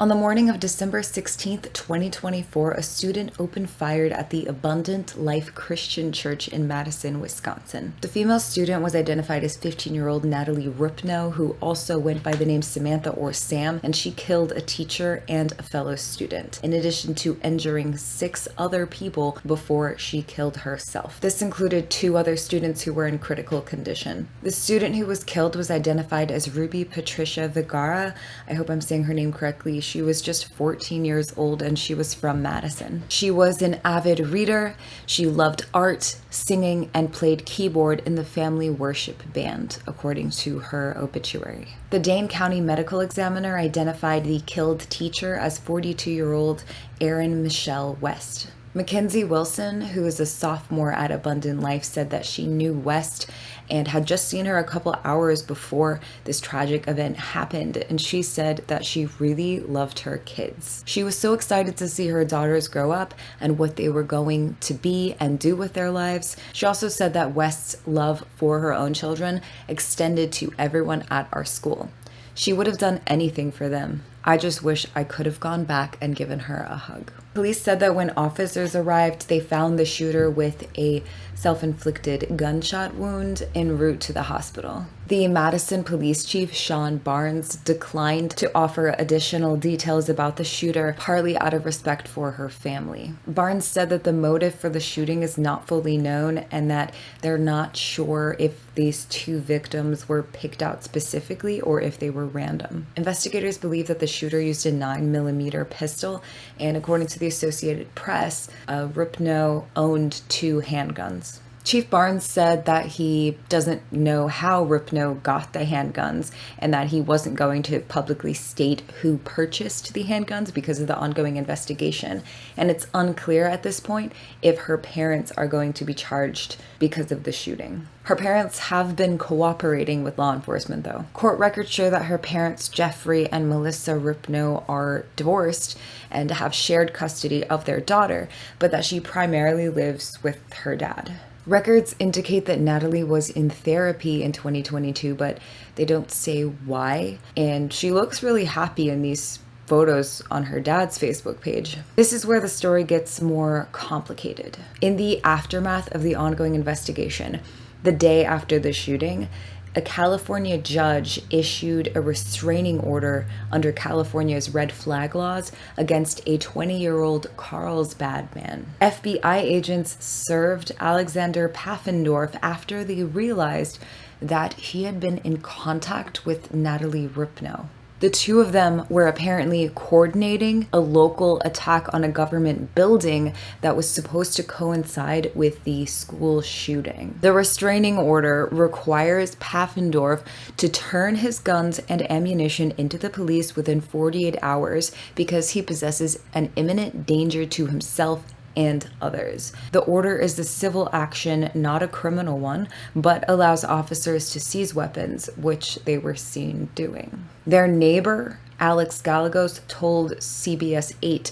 On the morning of December 16th, 2024, a student opened fire at the Abundant Life Christian Church in Madison, Wisconsin. The female student was identified as 15-year-old Natalie Rupno, who also went by the name Samantha or Sam, and she killed a teacher and a fellow student, in addition to injuring 6 other people before she killed herself. This included 2 other students who were in critical condition. The student who was killed was identified as Ruby Patricia Vergara. I hope I'm saying her name correctly. She was just 14 years old and she was from Madison. She was an avid reader. She loved art, singing, and played keyboard in the family worship band, according to her obituary. The Dane County Medical Examiner identified the killed teacher as 42-year-old Erin Michelle West. Mackenzie Wilson, who is a sophomore at Abundant Life, said that she knew West and had just seen her a couple hours before this tragic event happened, and she said that she really loved her kids. She was so excited to see her daughters grow up and what they were going to be and do with their lives. She also said that West's love for her own children extended to everyone at our school. She would have done anything for them. I just wish I could have gone back and given her a hug. Police said that when officers arrived, they found the shooter with a self-inflicted gunshot wound en route to the hospital. The Madison police chief, Sean Barnes, declined to offer additional details about the shooter, partly out of respect for her family. Barnes said that the motive for the shooting is not fully known and that they're not sure if these 2 victims were picked out specifically or if they were random. Investigators believe that the shooter used a 9mm pistol, and according to the Associated Press, Rupno owned 2 handguns. Chief Barnes said that he doesn't know how Rupno got the handguns and that he wasn't going to publicly state who purchased the handguns because of the ongoing investigation. And it's unclear at this point if her parents are going to be charged because of the shooting. Her parents have been cooperating with law enforcement, though. Court records show that her parents, Jeffrey and Melissa Rupno, are divorced and have shared custody of their daughter, but that she primarily lives with her dad. Records indicate that Natalie was in therapy in 2022, but they don't say why. And she looks really happy in these photos on her dad's Facebook page. This is where the story gets more complicated. In the aftermath of the ongoing investigation, the day after the shooting, a California judge issued a restraining order under California's red flag laws against a 20-year-old Carlsbad man. FBI agents served Alexander Pfaffendorf after they realized that he had been in contact with Natalie Rupno. The 2 of them were apparently coordinating a local attack on a government building that was supposed to coincide with the school shooting. The restraining order requires Pfaffendorf to turn his guns and ammunition into the police within 48 hours because he possesses an imminent danger to himself and others. The order is a civil action, not a criminal one, but allows officers to seize weapons, which they were seen doing. Their neighbor, Alex Gallegos, told CBS 8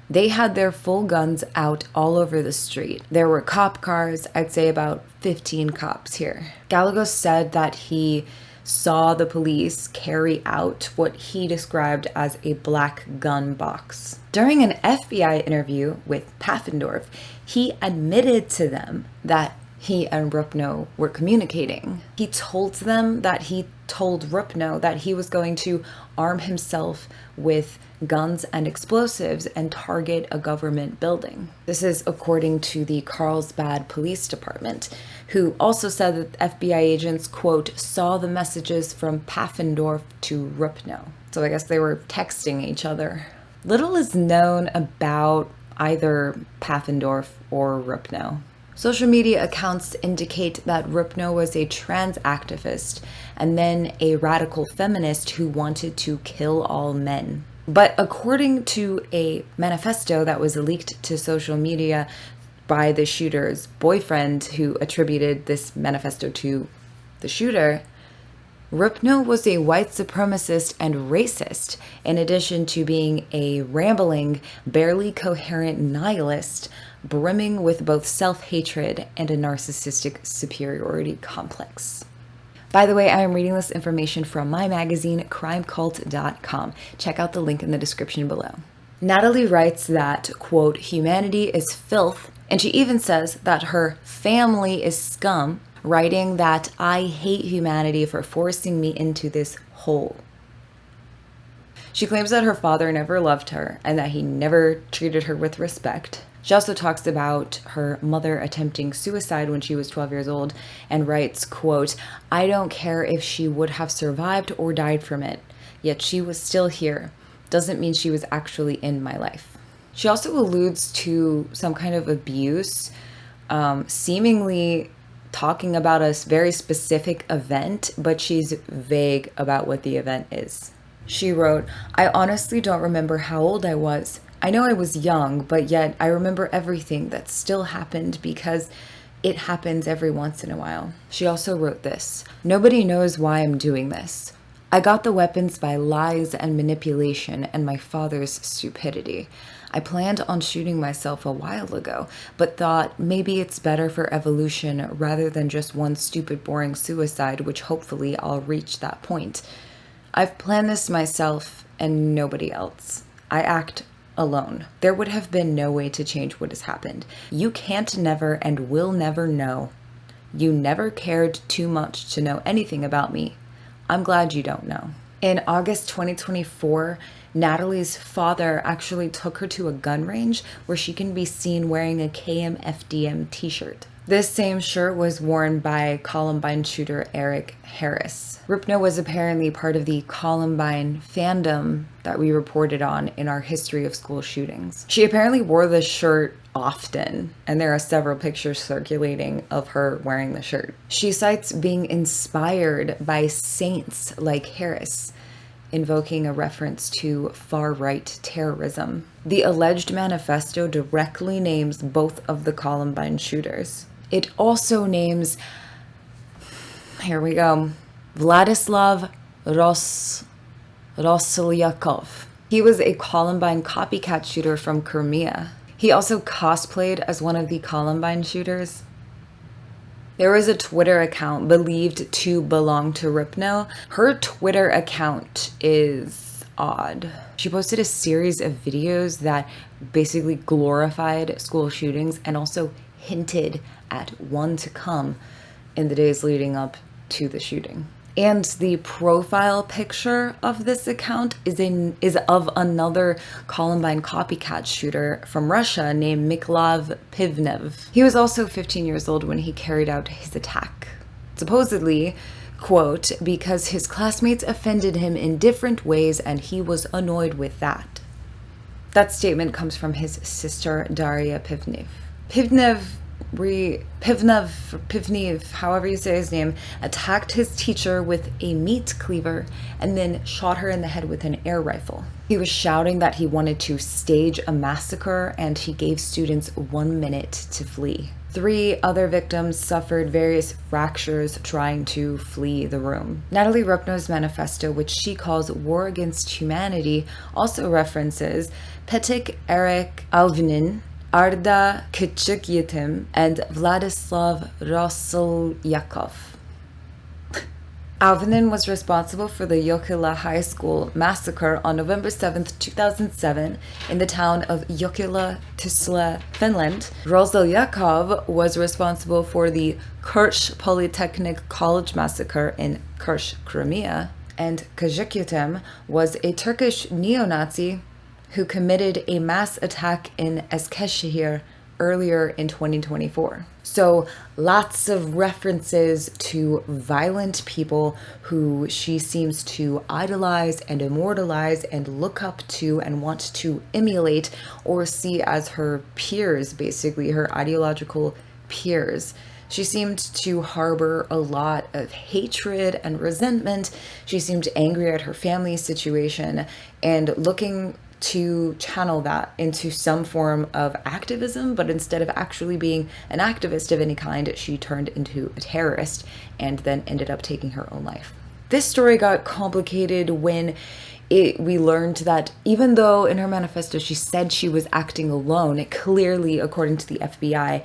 they had their full guns out all over the street. There were cop cars, I'd say about 15 cops here. Gallegos said that he saw the police carry out what he described as a black gun box. During an FBI interview with Pfaffendorf, he admitted to them that he and Rupno were communicating. He told them that he told Rupno that he was going to arm himself with guns and explosives and target a government building. This is according to the Carlsbad Police Department, who also said that FBI agents, quote, saw the messages from Pfaffendorf to Rupno. So I guess they were texting each other. Little is known about either Pfaffendorf or Rupno. Social media accounts indicate that Rupno was a trans activist and then a radical feminist who wanted to kill all men. But according to a manifesto that was leaked to social media by the shooter's boyfriend, who attributed this manifesto to the shooter, Rupno was a white supremacist and racist, in addition to being a rambling, barely coherent nihilist, brimming with both self-hatred and a narcissistic superiority complex. By the way, I am reading this information from my magazine, crimecult.com. Check out the link in the description below. Natalie writes that, quote, humanity is filth, and she even says that her family is scum, writing that I hate humanity for forcing me into this hole. She claims that her father never loved her and that he never treated her with respect. She also talks about her mother attempting suicide when she was 12 years old and writes, quote, I don't care if she would have survived or died from it, yet she was still here. Doesn't mean she was actually in my life. She also alludes to some kind of abuse, seemingly talking about a very specific event, but she's vague about what the event is. She wrote, I honestly don't remember how old I was. I know I was young, but yet I remember everything that still happened because it happens every once in a while. She also wrote this, nobody knows why I'm doing this. I got the weapons by lies and manipulation and my father's stupidity. I planned on shooting myself a while ago, but thought maybe it's better for evolution rather than just one stupid, boring suicide, which hopefully I'll reach that point. I've planned this myself and nobody else. I act alone. There would have been no way to change what has happened. You can't never and will never know. You never cared too much to know anything about me. I'm glad you don't know. In August 2024, Natalie's father actually took her to a gun range where she can be seen wearing a KMFDM t-shirt. This same shirt was worn by Columbine shooter Eric Harris. Rupno was apparently part of the Columbine fandom that we reported on in our history of school shootings. She apparently wore the shirt often, and there are several pictures circulating of her wearing the shirt. She cites being inspired by saints like Harris, invoking a reference to far-right terrorism. The alleged manifesto directly names both of the Columbine shooters. It also names, here we go, Vladislav Rosylyakov. He was a Columbine copycat shooter from Crimea. He also cosplayed as one of the Columbine shooters. There was a Twitter account believed to belong to Rupno. Her Twitter account is odd. She posted a series of videos that basically glorified school shootings and also hinted at one to come in the days leading up to the shooting. And the profile picture of this account is of another Columbine copycat shooter from Russia named Mykolaiv Pivnev. He was also 15 years old when he carried out his attack. Supposedly, quote, because his classmates offended him in different ways and he was annoyed with that. That statement comes from his sister, Daria Pivnev. Pivnev, however you say his name, attacked his teacher with a meat cleaver and then shot her in the head with an air rifle. He was shouting that he wanted to stage a massacre and he gave students 1 minute to flee. 3 other victims suffered various fractures trying to flee the room. Natalie Rupno's manifesto, which she calls War Against Humanity, also references Petik Eric Alvinin, Arda Küçükyetim, and Vladislav Rosylyakov. Alvinin was responsible for the Jokela High School massacre on November 7, 2007 in the town of Jokela, Tysla, Finland. Rosylyakov was responsible for the Kirch Polytechnic College massacre in Kirch, Crimea. And Küçükyetim was a Turkish neo-Nazi who committed a mass attack in Eskişehir earlier in 2024. So lots of references to violent people who she seems to idolize and immortalize and look up to and want to emulate or see as her peers, basically her ideological peers. She seemed to harbor a lot of hatred and resentment. She seemed angry at her family's situation and looking to channel that into some form of activism, but instead of actually being an activist of any kind, she turned into a terrorist and then ended up taking her own life. This story got complicated when we learned that even though in her manifesto she said she was acting alone, clearly, according to the FBI,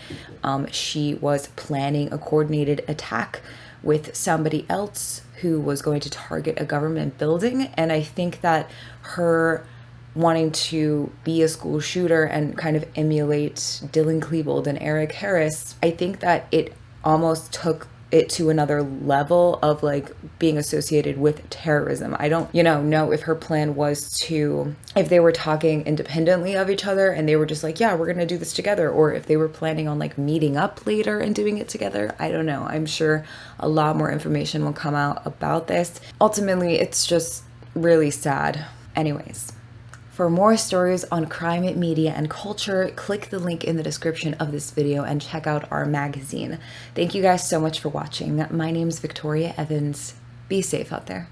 she was planning a coordinated attack with somebody else who was going to target a government building. And I think that her wanting to be a school shooter and kind of emulate Dylan Klebold and Eric Harris, I think that it almost took it to another level of like being associated with terrorism. I don't, know if her plan was to, if they were talking independently of each other and they were just like, yeah, we're gonna do this together, or if they were planning on like meeting up later and doing it together. I don't know. I'm sure a lot more information will come out about this. Ultimately, it's just really sad. Anyways. For more stories on crime, media, and culture, click the link in the description of this video and check out our magazine. Thank you guys so much for watching. My name's Victoria Evans. Be safe out there.